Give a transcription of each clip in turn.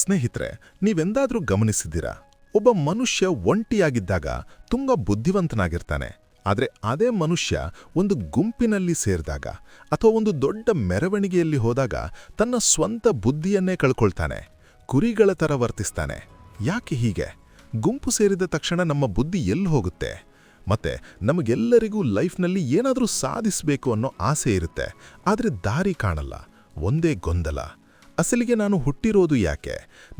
ಸ್ನೇಹಿತರೆ, ನೀವೆಂದಾದ್ರೂ ಗಮನಿಸಿದ್ದೀರಾ? ಒಬ್ಬ ಮನುಷ್ಯ ಒಂಟಿಯಾಗಿದ್ದಾಗ ತುಂಬ ಬುದ್ಧಿವಂತನಾಗಿರ್ತಾನೆ. ಆದರೆ ಅದೇ ಮನುಷ್ಯ ಒಂದು ಗುಂಪಿನಲ್ಲಿ ಸೇರಿದಾಗ ಅಥವಾ ಒಂದು ದೊಡ್ಡ ಮೆರವಣಿಗೆಯಲ್ಲಿ ಹೋದಾಗ ತನ್ನ ಸ್ವಂತ ಬುದ್ಧಿಯನ್ನೇ ಕಳ್ಕೊಳ್ತಾನೆ. ಕುರಿಗಳ ಥರ ವರ್ತಿಸ್ತಾನೆ. ಯಾಕೆ ಹೀಗೆ? ಗುಂಪು ಸೇರಿದ ತಕ್ಷಣ ನಮ್ಮ ಬುದ್ಧಿ ಎಲ್ಲಿ ಹೋಗುತ್ತೆ? ಮತ್ತೆ ನಮಗೆಲ್ಲರಿಗೂ ಲೈಫ್ನಲ್ಲಿ ಏನಾದರೂ ಸಾಧಿಸಬೇಕು ಅನ್ನೋ ಆಸೆ ಇರುತ್ತೆ. ಆದರೆ ದಾರಿ ಕಾಣಲ್ಲ. ಒಂದೇ ಗೊಂದಲ. ಅಸಲಿಗೆ ನಾನು ಹುಟ್ಟಿರೋದು ಯಾಕೆ?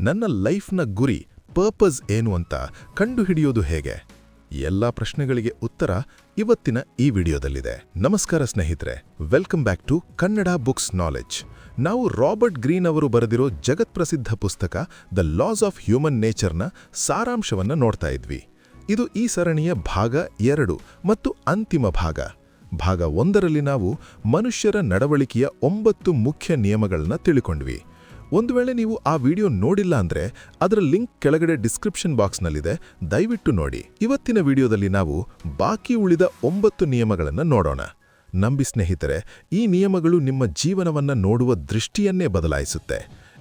ನನ್ನ ಲೈಫ್ನ ಗುರಿ, ಪರ್ಪಸ್ ಏನು ಅಂತ ಕಂಡುಹಿಡಿಯೋದು ಹೇಗೆ? ಎಲ್ಲ ಪ್ರಶ್ನೆಗಳಿಗೆ ಉತ್ತರ ಇವತ್ತಿನ ಈ ವಿಡಿಯೋದಲ್ಲಿದೆ. ನಮಸ್ಕಾರ ಸ್ನೇಹಿತರೆ, welcome back to Kannada books knowledge. ನಾವು ರಾಬರ್ಟ್ ಗ್ರೀನ್ ಅವರು ಬರೆದಿರೋ ಜಗತ್ಪ್ರಸಿದ್ಧ ಪುಸ್ತಕ ದ ಲಾಸ್ ಆಫ್ ಹ್ಯೂಮನ್ ನೇಚರ್ನ ಸಾರಾಂಶವನ್ನು ನೋಡ್ತಾ ಇದ್ವಿ. ಇದು ಈ ಸರಣಿಯ ಭಾಗ 2 ಮತ್ತು ಅಂತಿಮ ಭಾಗ. ಭಾಗ 1ರಲ್ಲಿ ನಾವು ಮನುಷ್ಯರ ನಡವಳಿಕೆಯ 9 ಮುಖ್ಯ ನಿಯಮಗಳನ್ನ ತಿಳ್ಕೊಂಡ್ವಿ. ಒಂದು ವೇಳೆ ನೀವು ಆ ವಿಡಿಯೋ ನೋಡಿಲ್ಲ ಅಂದ್ರೆ ಅದರ ಲಿಂಕ್ ಕೆಳಗಡೆ ಡಿಸ್ಕ್ರಿಪ್ಷನ್ ಬಾಕ್ಸ್ನಲ್ಲಿದೆ, ದಯವಿಟ್ಟು ನೋಡಿ. ಇವತ್ತಿನ ವಿಡಿಯೋದಲ್ಲಿ ನಾವು ಬಾಕಿ ಉಳಿದ 9 ನಿಯಮಗಳನ್ನು ನೋಡೋಣ. ನಂಬಿ ಸ್ನೇಹಿತರೆ, ಈ ನಿಯಮಗಳು ನಿಮ್ಮ ಜೀವನವನ್ನು ನೋಡುವ ದೃಷ್ಟಿಯನ್ನೇ ಬದಲಾಯಿಸುತ್ತೆ.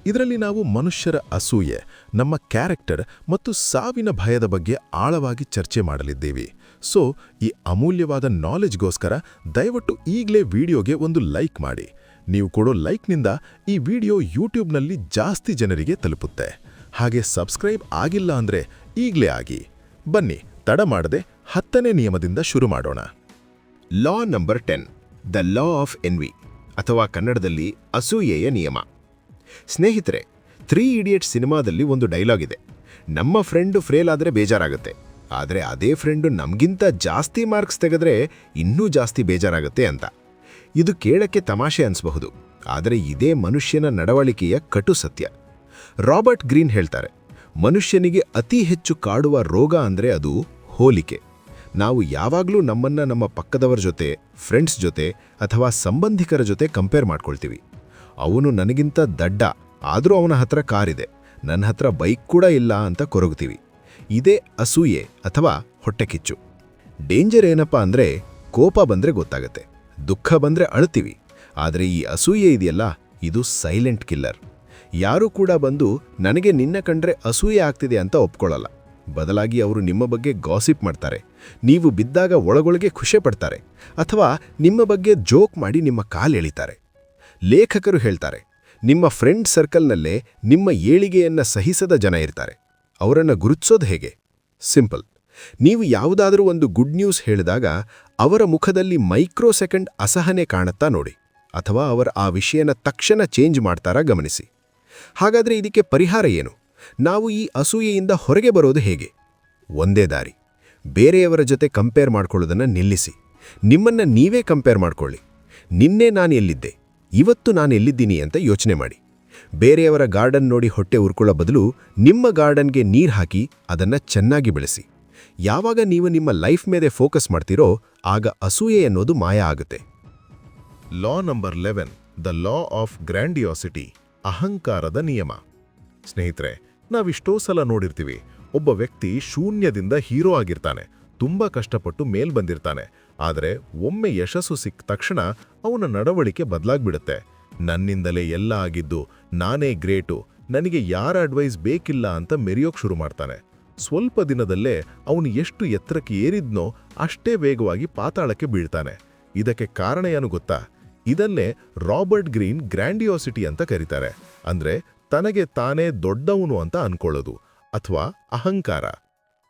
ಇದರಲ್ಲಿ ನಾವು ಮನುಷ್ಯರ ಅಸೂಯೆ, ನಮ್ಮ ಕ್ಯಾರೆಕ್ಟರ್ ಮತ್ತು ಸಾವಿನ ಭಯದ ಬಗ್ಗೆ ಆಳವಾಗಿ ಚರ್ಚೆ ಮಾಡಲಿದ್ದೇವೆ. ಸೊ ಈ ಅಮೂಲ್ಯವಾದ ನಾಲೆಜ್ಗೋಸ್ಕರ ದಯವಿಟ್ಟು ಈಗಲೇ ವಿಡಿಯೋಗೆ ಒಂದು ಲೈಕ್ ಮಾಡಿ. ನೀವು ಕೊಡೋ ಲೈಕ್ನಿಂದ ಈ ವಿಡಿಯೋ ಯೂಟ್ಯೂಬ್ನಲ್ಲಿ ಜಾಸ್ತಿ ಜನರಿಗೆ ತಲುಪುತ್ತೆ. ಹಾಗೆ ಸಬ್ಸ್ಕ್ರೈಬ್ ಆಗಿಲ್ಲ ಅಂದರೆ ಈಗಲೇ ಆಗಿ. ಬನ್ನಿ ತಡ ಮಾಡದೆ 10ನೇ ನಿಯಮದಿಂದ ಶುರು ಮಾಡೋಣ. Law number 10, the law of envy, ಅಥವಾ ಕನ್ನಡದಲ್ಲಿ ಅಸೂಯೆಯ ನಿಯಮ. ಸ್ನೇಹಿತರೆ, 3 ಇಡಿಯಟ್ಸ್ ಸಿನಿಮಾದಲ್ಲಿ ಒಂದು ಡೈಲಾಗ್ ಇದೆ. ನಮ್ಮ ಫ್ರೆಂಡು ಫೇಲ್ ಆದರೆ ಬೇಜಾರಾಗುತ್ತೆ, ಆದರೆ ಅದೇ ಫ್ರೆಂಡು ನಮಗಿಂತ ಜಾಸ್ತಿ ಮಾರ್ಕ್ಸ್ ತೆಗೆದ್ರೆ ಇನ್ನೂ ಜಾಸ್ತಿ ಬೇಜಾರಾಗುತ್ತೆ ಅಂತ. ಇದು ಕೇಳಕ್ಕೆ ತಮಾಷೆ ಅನಿಸಬಹುದು, ಆದರೆ ಇದೇ ಮನುಷ್ಯನ ನಡವಳಿಕೆಯ ಕಟು ಸತ್ಯ. ರಾಬರ್ಟ್ ಗ್ರೀನ್ ಹೇಳ್ತಾರೆ, ಮನುಷ್ಯನಿಗೆ ಅತಿ ಹೆಚ್ಚು ಕಾಡುವ ರೋಗ ಅಂದರೆ ಅದು ಹೋಲಿಕೆ. ನಾವು ಯಾವಾಗಲೂ ನಮ್ಮನ್ನು ನಮ್ಮ ಪಕ್ಕದವರ ಜೊತೆ, ಫ್ರೆಂಡ್ಸ್ ಜೊತೆ ಅಥವಾ ಸಂಬಂಧಿಕರ ಜೊತೆ ಕಂಪೇರ್ ಮಾಡ್ಕೊಳ್ತೀವಿ. ಅವನು ನನಗಿಂತ ದಡ್ಡ, ಆದರೂ ಅವನ ಹತ್ರ ಕಾರಿದೆ, ನನ್ನ ಹತ್ರ ಬೈಕ್ ಕೂಡ ಇಲ್ಲ ಅಂತ ಕೊರಗ್ತೀವಿ. ಇದೇ ಅಸೂಯೆ ಅಥವಾ ಹೊಟ್ಟೆಕಿಚ್ಚು. ಡೇಂಜರ್ ಏನಪ್ಪ ಅಂದರೆ, ಕೋಪ ಬಂದರೆ ಗೊತ್ತಾಗತ್ತೆ, ದುಃಖ ಬಂದರೆ ಅಳ್ತೀವಿ. ಆದರೆ ಈ ಅಸೂಯೆ ಇದೆಯಲ್ಲ, ಇದು ಸೈಲೆಂಟ್ ಕಿಲ್ಲರ್. ಯಾರೂ ಕೂಡ ಬಂದು ನನಗೆ ನಿನ್ನ ಕಂಡ್ರೆ ಅಸೂಯೆ ಆಗ್ತಿದೆ ಅಂತ ಒಪ್ಕೊಳ್ಳಲ್ಲ. ಬದಲಾಗಿ ಅವರು ನಿಮ್ಮ ಬಗ್ಗೆ ಗಾಸಿಪ್ ಮಾಡ್ತಾರೆ, ನೀವು ಬಿದ್ದಾಗ ಒಳಗೊಳಗೆ ಖುಷಿ ಪಡ್ತಾರೆ, ಅಥವಾ ನಿಮ್ಮ ಬಗ್ಗೆ ಜೋಕ್ ಮಾಡಿ ನಿಮ್ಮ ಕಾಲೆಳಿತಾರೆ. ಲೇಖಕರು ಹೇಳ್ತಾರೆ, ನಿಮ್ಮ ಫ್ರೆಂಡ್ ಸರ್ಕಲ್ನಲ್ಲೇ ನಿಮ್ಮ ಏಳಿಗೆಯನ್ನು ಸಹಿಸದ ಜನ ಇರ್ತಾರೆ. ಅವರನ್ನು ಗುರುತಿಸೋದು ಹೇಗೆ? ಸಿಂಪಲ್. ನೀವು ಯಾವುದಾದ್ರೂ ಒಂದು ಗುಡ್ ನ್ಯೂಸ್ ಹೇಳಿದಾಗ ಅವರ ಮುಖದಲ್ಲಿ ಮೈಕ್ರೋ ಸೆಕೆಂಡ್ ಅಸಹನೆ ಕಾಣುತ್ತಾ ನೋಡಿ, ಅಥವಾ ಅವರು ಆ ವಿಷಯನ ತಕ್ಷಣ ಚೇಂಜ್ ಮಾಡ್ತಾರಾ ಗಮನಿಸಿ. ಹಾಗಾದರೆ ಇದಕ್ಕೆ ಪರಿಹಾರ ಏನು? ನಾವು ಈ ಅಸೂಯೆಯಿಂದ ಹೊರಗೆ ಬರೋದು ಹೇಗೆ? ಒಂದೇ ದಾರಿ, ಬೇರೆಯವರ ಜೊತೆ ಕಂಪೇರ್ ಮಾಡ್ಕೊಳ್ಳೋದನ್ನು ನಿಲ್ಲಿಸಿ. ನಿಮ್ಮನ್ನು ನೀವೇ ಕಂಪೇರ್ ಮಾಡ್ಕೊಳ್ಳಿ. ನಿನ್ನೆ ನಾನು ಎಲ್ಲಿದ್ದೆ, ಇವತ್ತು ನಾನು ಎಲ್ಲಿದ್ದೀನಿ ಅಂತ ಯೋಚನೆ ಮಾಡಿ. ಬೇರೆಯವರ ಗಾರ್ಡನ್ ನೋಡಿ ಹೊಟ್ಟೆ ಉರ್ಕೊಳ್ಳೋ ಬದಲು ನಿಮ್ಮ ಗಾರ್ಡನ್ಗೆ ನೀರು ಹಾಕಿ ಅದನ್ನು ಚೆನ್ನಾಗಿ ಬೆಳೆಸಿ. ಯಾವಾಗ ನೀವು ನಿಮ್ಮ ಲೈಫ್ ಮೇಲೆ ಫೋಕಸ್ ಮಾಡ್ತೀರೋ ಆಗ ಅಸೂಯೆ ಅನ್ನೋದು ಮಾಯ ಆಗುತ್ತೆ. ಲಾ ನಂಬರ್ 11, ದ ಲಾ ಆಫ್ ಗ್ರ್ಯಾಂಡಿಯಾಸಿಟಿ, ಅಹಂಕಾರದ ನಿಯಮ. ಸ್ನೇಹಿತರೆ, ನಾವಿಷ್ಟೋ ಸಲ ನೋಡಿರ್ತೀವಿ, ಒಬ್ಬ ವ್ಯಕ್ತಿ ಶೂನ್ಯದಿಂದ ಹೀರೋ ಆಗಿರ್ತಾನೆ, ತುಂಬಾ ಕಷ್ಟಪಟ್ಟು ಮೇಲ್ ಬಂದಿರ್ತಾನೆ. ಆದರೆ ಒಮ್ಮೆ ಯಶಸ್ಸು ಸಿಕ್ಕ ತಕ್ಷಣ ಅವನ ನಡವಳಿಕೆ ಬದಲಾಗ್ಬಿಡುತ್ತೆ. ನನ್ನಿಂದಲೇ ಎಲ್ಲ ಆಗಿದ್ದು, ನಾನೇ ಗ್ರೇಟು, ನನಗೆ ಯಾರ ಅಡ್ವೈಸ್ ಬೇಕಿಲ್ಲ ಅಂತ ಮೆರೆಯೋಕ್ ಶುರು ಮಾಡ್ತಾನೆ. ಸ್ವಲ್ಪ ದಿನದಲ್ಲೇ ಅವನು ಎಷ್ಟು ಎತ್ತರಕ್ಕೆ ಏರಿದ್ನೋ ಅಷ್ಟೇ ವೇಗವಾಗಿ ಪಾತಾಳಕ್ಕೆ ಬೀಳ್ತಾನೆ. ಇದಕ್ಕೆ ಕಾರಣ ಏನು ಗೊತ್ತಾ? ಇದನ್ನೇ ರಾಬರ್ಟ್ ಗ್ರೀನ್ ಗ್ರ್ಯಾಂಡಿಯಾಸಿಟಿ ಅಂತ ಕರೀತಾರೆ. ಅಂದ್ರೆ ತನಗೆ ತಾನೇ ದೊಡ್ಡವನು ಅಂತ ಅನ್ಕೊಳ್ಳೋದು, ಅಥವಾ ಅಹಂಕಾರ.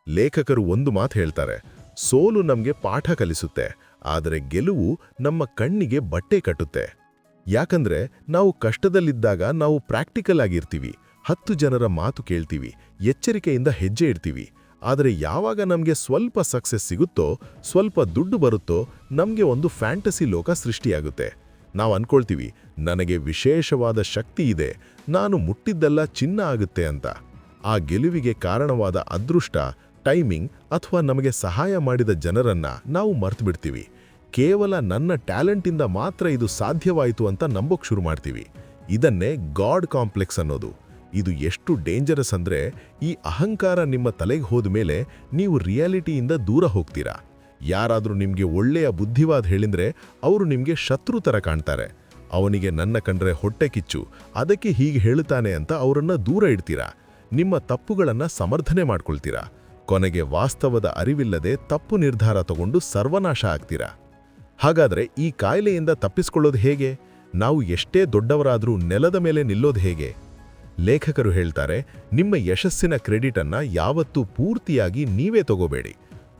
ಲೇಖಕರು ಒಂದು ಮಾತು ಹೇಳ್ತಾರೆ, ಸೋಲು ನಮಗೆ ಪಾಠ ಕಲಿಸುತ್ತೆ, ಆದರೆ ಗೆಲುವು ನಮ್ಮ ಕಣ್ಣಿಗೆ ಬಟ್ಟೆ ಕಟ್ಟುತ್ತೆ. ಯಾಕಂದ್ರೆ ನಾವು ಕಷ್ಟದಲ್ಲಿದ್ದಾಗ ನಾವು ಪ್ರಾಕ್ಟಿಕಲ್ ಆಗಿರ್ತೀವಿ, 10 ಜನರ ಮಾತು ಕೇಳ್ತೀವಿ, ಎಚ್ಚರಿಕೆಯಿಂದ ಹೆಜ್ಜೆ ಇಡ್ತೀವಿ. ಆದರೆ ಯಾವಾಗ ನಮಗೆ ಸ್ವಲ್ಪ ಸಕ್ಸಸ್ ಸಿಗುತ್ತೋ, ಸ್ವಲ್ಪ ದುಡ್ಡು ಬರುತ್ತೋ, ನಮಗೆ ಒಂದು ಫ್ಯಾಂಟಸಿ ಲೋಕ ಸೃಷ್ಟಿಯಾಗುತ್ತೆ. ನಾವು ಅನ್ಕೊಳ್ತೀವಿ, ನನಗೆ ವಿಶೇಷವಾದ ಶಕ್ತಿ ಇದೆ, ನಾನು ಮುಟ್ಟಿದ್ದೆಲ್ಲ ಚಿನ್ನ ಆಗುತ್ತೆ ಅಂತ. ಆ ಗೆಲುವಿಗೆ ಕಾರಣವಾದ ಅದೃಷ್ಟ, ಟೈಮಿಂಗ್ ಅಥವಾ ನಮಗೆ ಸಹಾಯ ಮಾಡಿದ ಜನರನ್ನ ನಾವು ಮರ್ತುಬಿಡ್ತೀವಿ. ಕೇವಲ ನನ್ನ ಟ್ಯಾಲೆಂಟಿಂದ ಮಾತ್ರ ಇದು ಸಾಧ್ಯವಾಯಿತು ಅಂತ ನಂಬೋಕ್ ಶುರು ಮಾಡ್ತೀವಿ. ಇದನ್ನೇ ಗಾಡ್ ಕಾಂಪ್ಲೆಕ್ಸ್ ಅನ್ನೋದು. ಇದು ಎಷ್ಟು ಡೇಂಜರಸ್ ಅಂದ್ರೆ, ಈ ಅಹಂಕಾರ ನಿಮ್ಮ ತಲೆಗೆ ಹೋದ ಮೇಲೆ ನೀವು ರಿಯಾಲಿಟಿಯಿಂದ ದೂರ ಹೋಗ್ತೀರಾ. ಯಾರಾದರೂ ನಿಮಗೆ ಒಳ್ಳೆಯ ಬುದ್ಧಿವಾದ ಹೇಳಿದ್ರೆ ಅವರು ನಿಮಗೆ ಶತ್ರು ಥರ ಕಾಣ್ತಾರೆ. ಅವನಿಗೆ ನನ್ನ ಕಂಡ್ರೆ ಹೊಟ್ಟೆ ಕಿಚ್ಚು, ಅದಕ್ಕೆ ಹೀಗೆ ಹೇಳುತ್ತಾನೆ ಅಂತ ಅವರನ್ನ ದೂರ ಇಡ್ತೀರಾ. ನಿಮ್ಮ ತಪ್ಪುಗಳನ್ನ ಸಮರ್ಥನೆ ಮಾಡ್ಕೊಳ್ತೀರಾ. ಕೊನೆಗೆ ವಾಸ್ತವದ ಅರಿವಿಲ್ಲದೆ ತಪ್ಪು ನಿರ್ಧಾರ ತಗೊಂಡು ಸರ್ವನಾಶ ಆಗ್ತೀರಾ. ಹಾಗಾದ್ರೆ ಈ ಕಾಯಿಲೆಯಿಂದ ತಪ್ಪಿಸಿಕೊಳ್ಳೋದು ಹೇಗೆ? ನಾವು ಎಷ್ಟೇ ದೊಡ್ಡವರಾದ್ರೂ ನೆಲದ ಮೇಲೆ ನಿಲ್ಲೋದು ಹೇಗೆ? ಲೇಖಕರು ಹೇಳ್ತಾರೆ, ನಿಮ್ಮ ಯಶಸ್ಸಿನ ಕ್ರೆಡಿಟ್ ಅನ್ನ ಯಾವತ್ತೂ ಪೂರ್ತಿಯಾಗಿ ನೀವೇ ತಗೋಬೇಡಿ.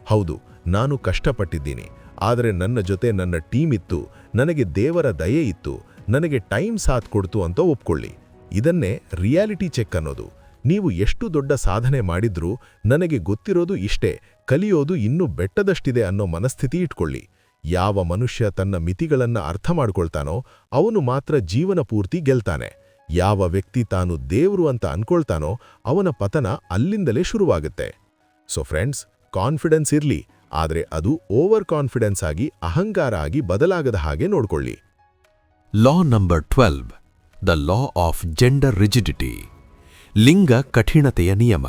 ಹೌದು, ನಾನು ಕಷ್ಟಪಟ್ಟಿದ್ದೀನಿ, ಆದರೆ ನನ್ನ ಜೊತೆ ನನ್ನ ಟೀಮ್ ಇತ್ತು, ನನಗೆ ದೇವರ ದಯೆ ಇತ್ತು, ನನಗೆ ಟೈಮ್ ಸಾಥ್ ಕೊಡ್ತು ಅಂತ ಒಪ್ಕೊಳ್ಳಿ. ಇದನ್ನೇ ರಿಯಾಲಿಟಿ ಚೆಕ್ ಅನ್ನೋದು. ನೀವು ಎಷ್ಟು ದೊಡ್ಡ ಸಾಧನೆ ಮಾಡಿದ್ರೂ ನನಗೆ ಗೊತ್ತಿರೋದು ಇಷ್ಟೇ, ಕಲಿಯೋದು ಇನ್ನೂ ಬೆಟ್ಟದಷ್ಟಿದೆ ಅನ್ನೋ ಮನಸ್ಥಿತಿ ಇಟ್ಕೊಳ್ಳಿ. ಯಾವ ಮನುಷ್ಯ ತನ್ನ ಮಿತಿಗಳನ್ನ ಅರ್ಥ ಮಾಡ್ಕೊಳ್ತಾನೋ ಅವನು ಮಾತ್ರ ಜೀವನ ಪೂರ್ತಿ ಗೆಲ್ತಾನೆ. ಯಾವ ವ್ಯಕ್ತಿ ತಾನು ದೇವ್ರು ಅಂತ ಅನ್ಕೊಳ್ತಾನೋ ಅವನ ಪತನ ಅಲ್ಲಿಂದಲೇ ಶುರುವಾಗುತ್ತೆ. ಸೊ ಫ್ರೆಂಡ್ಸ್, ಕಾನ್ಫಿಡೆನ್ಸ್ ಇರ್ಲಿ, ಆದ್ರೆ ಅದು ಓವರ್ ಕಾನ್ಫಿಡೆನ್ಸ್ ಆಗಿ ಅಹಂಕಾರ ಆಗಿ ಬದಲಾಗದ ಹಾಗೆ ನೋಡ್ಕೊಳ್ಳಿ. Law number 12, the law of gender rigidity, ಲಿಂಗ ಕಠಿಣತೆಯ ನಿಯಮ.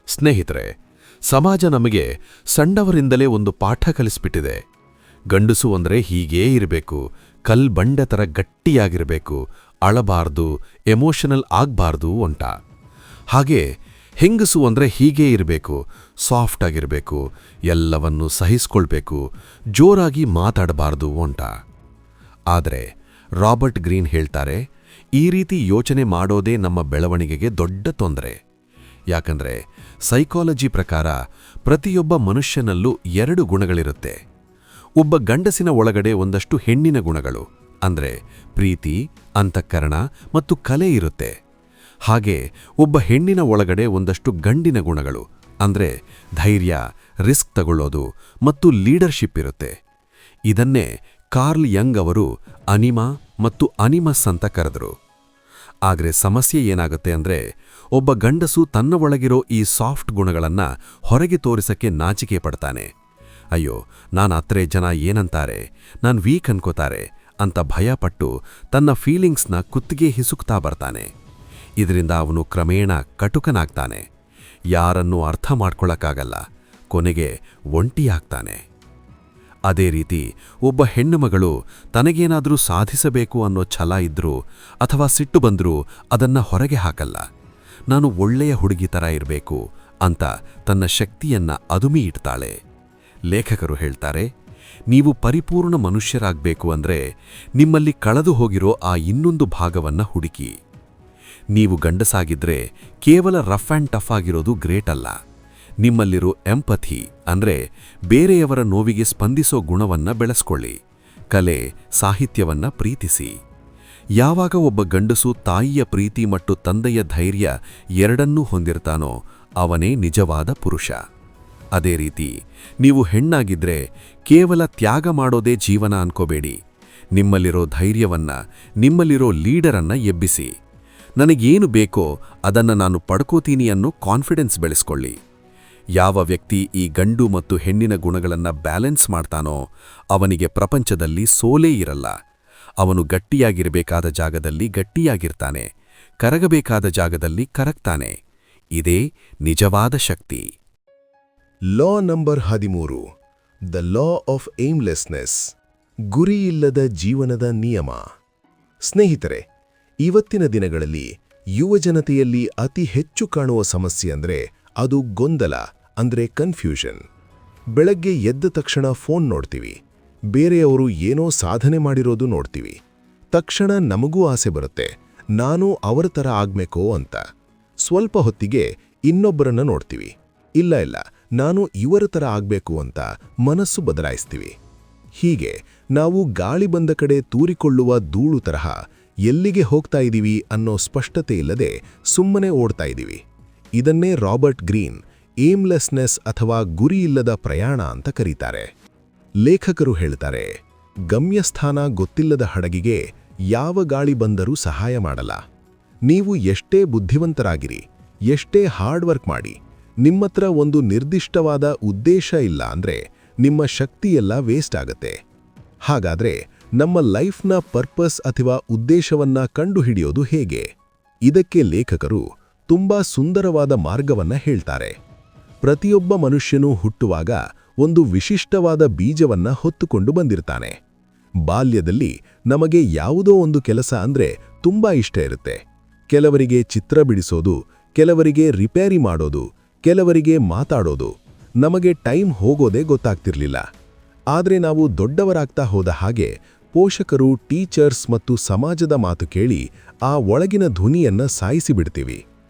ಸ್ನೇಹಿತರೆ, ಸಮಾಜ ನಮಗೆ ಸಣ್ಣವರಿಂದಲೇ ಒಂದು ಪಾಠ ಕಲಿಸ್ಬಿಟ್ಟಿದೆ. ಗಂಡಸು ಅಂದ್ರೆ ಹೀಗೇ ಇರಬೇಕು, ಕಲ್ಬಂಡೆ ಥರ ಗಟ್ಟಿಯಾಗಿರಬೇಕು, ಅಳಬಾರ್ದು, ಎಮೋಷನಲ್ ಆಗ್ಬಾರ್ದು ಅಂತ. ಹಾಗೆ ಹೆಂಗಸು ಅಂದ್ರೆ ಹೀಗೇ ಇರಬೇಕು, ಸಾಫ್ಟ್ ಆಗಿರಬೇಕು, ಎಲ್ಲವನ್ನೂ ಸಹಿಸ್ಕೊಳ್ಬೇಕು, ಜೋರಾಗಿ ಮಾತಾಡಬಾರ್ದು ಅಂತ. ಆದರೆ ರಾಬರ್ಟ್ ಗ್ರೀನ್ ಹೇಳ್ತಾರೆ, ಈ ರೀತಿ ಯೋಚನೆ ಮಾಡೋದೇ ನಮ್ಮ ಬೆಳವಣಿಗೆಗೆ ದೊಡ್ಡ ತೊಂದರೆ. ಯಾಕಂದ್ರೆ ಸೈಕಾಲಜಿ ಪ್ರಕಾರ ಪ್ರತಿಯೊಬ್ಬ ಮನುಷ್ಯನಲ್ಲೂ 2 ಗುಣಗಳಿರುತ್ತೆ. ಒಬ್ಬ ಗಂಡಸಿನ ಒಳಗಡೆ ಒಂದಷ್ಟು ಹೆಣ್ಣಿನ ಗುಣಗಳು, ಅಂದ್ರೆ ಪ್ರೀತಿ, ಅಂತಃಕರಣ ಮತ್ತು ಕಲೆ ಇರುತ್ತೆ. ಹಾಗೆ ಒಬ್ಬ ಹೆಣ್ಣಿನ ಒಳಗಡೆ ಒಂದಷ್ಟು ಗಂಡಿನ ಗುಣಗಳು, ಅಂದ್ರೆ ಧೈರ್ಯ, ರಿಸ್ಕ್ ತಗೊಳ್ಳೋದು ಮತ್ತು ಲೀಡರ್ಶಿಪ್ ಇರುತ್ತೆ. ಇದನ್ನೇ ಕಾರ್ಲ್ ಯಂಗ್ ಅವರು ಅನಿಮಾ ಮತ್ತು ಅನಿಮಸ್ ಅಂತ ಕರೆದರು. ಆದರೆ ಸಮಸ್ಯೆ ಏನಾಗುತ್ತೆ ಅಂದ್ರೆ, ಒಬ್ಬ ಗಂಡಸು ತನ್ನ ಒಳಗಿರೋ ಈ ಸಾಫ್ಟ್ ಗುಣಗಳನ್ನ ಹೊರಗೆ ತೋರಿಸಕ್ಕೆ ನಾಚಿಕೆ ಪಡ್ತಾನೆ. ಅಯ್ಯೋ, ನಾನತ್ರೆ ಜನ ಏನಂತಾರೆ, ನಾನ್ ವೀಕ್ ಅನ್ಕೋತಾರೆ ಅಂತ ಭಯಪಟ್ಟು ತನ್ನ ಫೀಲಿಂಗ್ಸ್ನ ಕುತ್ತಿಗೆ ಹಿಸುಕ್ತಾ ಬರ್ತಾನೆ. ಇದರಿಂದ ಅವನು ಕ್ರಮೇಣ ಕಟುಕನಾಗ್ತಾನೆ, ಯಾರನ್ನೂ ಅರ್ಥ ಮಾಡ್ಕೊಳ್ಳಕ್ಕಾಗಲ್ಲ, ಕೊನೆಗೆ ಒಂಟಿಯಾಗ್ತಾನೆ. ಅದೇ ರೀತಿ ಒಬ್ಬ ಹೆಣ್ಣುಮಗಳು ತನಗೇನಾದರೂ ಸಾಧಿಸಬೇಕು ಅನ್ನೋ ಛಲ ಇದ್ರೂ ಅಥವಾ ಸಿಟ್ಟು ಬಂದ್ರೂ ಅದನ್ನ ಹೊರಗೆ ಹಾಕಲ್ಲ. ನಾನು ಒಳ್ಳೆಯ ಹುಡುಗಿ ಥರ ಇರಬೇಕು ಅಂತ ತನ್ನ ಶಕ್ತಿಯನ್ನ ಅದುಮಿ ಇಡ್ತಾಳೆ. ಲೇಖಕರು ಹೇಳ್ತಾರೆ, ನೀವು ಪರಿಪೂರ್ಣ ಮನುಷ್ಯರಾಗಬೇಕು ಅಂದ್ರೆ ನಿಮ್ಮಲ್ಲಿ ಕಳೆದು ಹೋಗಿರೋ ಆ ಇನ್ನೊಂದು ಭಾಗವನ್ನ ಹುಡುಕಿ. ನೀವು ಗಂಡಸಾಗಿದ್ರೆ ಕೇವಲ ರಫ್ ಆ್ಯಂಡ್ ಟಫ್ ಆಗಿರೋದು ಗ್ರೇಟ್ ಅಲ್ಲ. ನಿಮ್ಮಲ್ಲಿರೋ ಎಂಪಥಿ ಅಂದ್ರೆ ಬೇರೆಯವರ ನೋವಿಗೆ ಸ್ಪಂದಿಸೋ ಗುಣವನ್ನ ಬೆಳೆಸ್ಕೊಳ್ಳಿ. ಕಲೆ, ಸಾಹಿತ್ಯವನ್ನ ಪ್ರೀತಿಸಿ. ಯಾವಾಗ ಒಬ್ಬ ಗಂಡಸು ತಾಯಿಯ ಪ್ರೀತಿ ಮತ್ತು ತಂದೆಯ ಧೈರ್ಯ ಎರಡನ್ನೂ ಹೊಂದಿರ್ತಾನೋ ಅವನೇ ನಿಜವಾದ ಪುರುಷ. ಅದೇ ರೀತಿ ನೀವು ಹೆಣ್ಣಾಗಿದ್ರೆ ಕೇವಲ ತ್ಯಾಗ ಮಾಡೋದೇ ಜೀವನ ಅನ್ಕೋಬೇಡಿ. ನಿಮ್ಮಲ್ಲಿರೋ ಧೈರ್ಯವನ್ನ, ನಿಮ್ಮಲ್ಲಿರೋ ಲೀಡರನ್ನ ಎಬ್ಬಿಸಿ. ನನಗೇನು ಬೇಕೋ ಅದನ್ನ ನಾನು ಪಡ್ಕೋತೀನಿ ಅನ್ನೋ ಕಾನ್ಫಿಡೆನ್ಸ್ ಬೆಳೆಸ್ಕೊಳ್ಳಿ. ಯಾವ ವ್ಯಕ್ತಿ ಈ ಗಂಡು ಮತ್ತು ಹೆಣ್ಣಿನ ಗುಣಗಳನ್ನ ಬ್ಯಾಲೆನ್ಸ್ ಮಾಡ್ತಾನೋ ಅವನಿಗೆ ಪ್ರಪಂಚದಲ್ಲಿ ಸೋಲೇ ಇರಲ್ಲ. ಅವನು ಗಟ್ಟಿಯಾಗಿರಬೇಕಾದ ಜಾಗದಲ್ಲಿ ಗಟ್ಟಿಯಾಗಿರ್ತಾನೆ, ಕರಗಬೇಕಾದ ಜಾಗದಲ್ಲಿ ಕರಗ್ತಾನೆ. ಇದೇ ನಿಜವಾದ ಶಕ್ತಿ. ಲಾ ನಂಬರ್ 13, ದ ಲಾ ಆಫ್ ಏಮ್ಲೆಸ್ನೆಸ್, ಗುರಿಯಿಲ್ಲದ ಜೀವನದ ನಿಯಮ. ಸ್ನೇಹಿತರೆ, ಇವತ್ತಿನ ದಿನಗಳಲ್ಲಿ ಯುವಜನತೆಯಲ್ಲಿ ಅತಿ ಹೆಚ್ಚು ಕಾಣುವ ಸಮಸ್ಯೆ ಅಂದ್ರೆ ಅದು ಗೊಂದಲ, ಅಂದ್ರೆ ಕನ್ಫ್ಯೂಷನ್. ಬೆಳಗ್ಗೆ ಎದ್ದ ತಕ್ಷಣ ಫೋನ್ ನೋಡ್ತೀವಿ, ಬೇರೆಯವರು ಏನೋ ಸಾಧನೆ ಮಾಡಿರೋದು ನೋಡ್ತೀವಿ. ತಕ್ಷಣ ನಮಗೂ ಆಸೆ ಬರುತ್ತೆ, ನಾನು ಅವರ ಥರ ಆಗ್ಬೇಕೋ ಅಂತ. ಸ್ವಲ್ಪ ಹೊತ್ತಿಗೆ ಇನ್ನೊಬ್ಬರನ್ನ ನೋಡ್ತೀವಿ, ಇಲ್ಲ ನಾನು ಇವರ ಥರ ಆಗ್ಬೇಕು ಅಂತ ಮನಸ್ಸು ಬದಲಾಯಿಸ್ತೀವಿ. ಹೀಗೆ ನಾವು ಗಾಳಿ ಬಂದ ಕಡೆ ತೂರಿಕೊಳ್ಳುವ ಧೂಳು ತರಹ ಎಲ್ಲಿಗೆ ಹೋಗ್ತಾ ಇದ್ದೀವಿ ಅನ್ನೋ ಸ್ಪಷ್ಟತೆ ಇಲ್ಲದೆ ಸುಮ್ಮನೆ ಓಡ್ತಾ ಇದ್ದೀವಿ. ಇದನ್ನೇ ರಾಬರ್ಟ್ ಗ್ರೀನ್ ಏಮ್ಲೆಸ್ನೆಸ್ ಅಥವಾ ಗುರಿಯಿಲ್ಲದ ಪ್ರಯಾಣ ಅಂತ ಕರೀತಾರೆ. ಲೇಖಕರು ಹೇಳ್ತಾರೆ, ಗಮ್ಯಸ್ಥಾನ ಗೊತ್ತಿಲ್ಲದ ಹಡಗಿಗೆ ಯಾವ ಗಾಳಿ ಬಂದರೂ ಸಹಾಯ ಮಾಡಲ್ಲ. ನೀವು ಎಷ್ಟೇ ಬುದ್ಧಿವಂತರಾಗಿರಿ, ಎಷ್ಟೇ ಹಾರ್ಡ್ ವರ್ಕ್ ಮಾಡಿ, ನಿಮ್ಮತ್ರ ಒಂದು ನಿರ್ದಿಷ್ಟವಾದ ಉದ್ದೇಶ ಇಲ್ಲ ಅಂದ್ರೆ ನಿಮ್ಮ ಶಕ್ತಿಯೆಲ್ಲ ವೇಸ್ಟ್ ಆಗತ್ತೆ. ಹಾಗಾದ್ರೆ ನಮ್ಮ ಲೈಫ್ನ ಪರ್ಪಸ್ ಅಥವಾ ಉದ್ದೇಶವನ್ನ ಕಂಡುಹಿಡಿಯೋದು ಹೇಗೆ? ಇದಕ್ಕೆ ಲೇಖಕರು ತುಂಬಾ ಸುಂದರವಾದ ಮಾರ್ಗವನ್ನ ಹೇಳ್ತಾರೆ. ಪ್ರತಿಯೊಬ್ಬ ಮನುಷ್ಯನೂ ಹುಟ್ಟುವಾಗ ಒಂದು ವಿಶಿಷ್ಟವಾದ ಬೀಜವನ್ನ ಹೊತ್ತುಕೊಂಡು ಬಂದಿರ್ತಾನೆ. ಬಾಲ್ಯದಲ್ಲಿ ನಮಗೆ ಯಾವುದೋ ಒಂದು ಕೆಲಸ ಅಂದ್ರೆ ತುಂಬಾ ಇಷ್ಟ ಇರುತ್ತೆ. ಕೆಲವರಿಗೆ ಚಿತ್ರ ಬಿಡಿಸೋದು, ಕೆಲವರಿಗೆ ರಿಪೇರಿ ಮಾಡೋದು, ಕೆಲವರಿಗೆ ಮಾತಾಡೋದು. ನಮಗೆ ಟೈಮ್ ಹೋಗೋದೇ ಗೊತ್ತಾಗ್ತಿರ್ಲಿಲ್ಲ. ಆದ್ರೆ ನಾವು ದೊಡ್ಡವರಾಗ್ತಾ ಹೋದ ಹಾಗೆ ಪೋಷಕರು, ಟೀಚರ್ಸ್ ಮತ್ತು ಸಮಾಜದ ಮಾತು ಕೇಳಿ ಆ ಒಳಗಿನ ಧ್ವನಿಯನ್ನ ಸಾಯಿಸಿಬಿಡ್ತೀವಿ.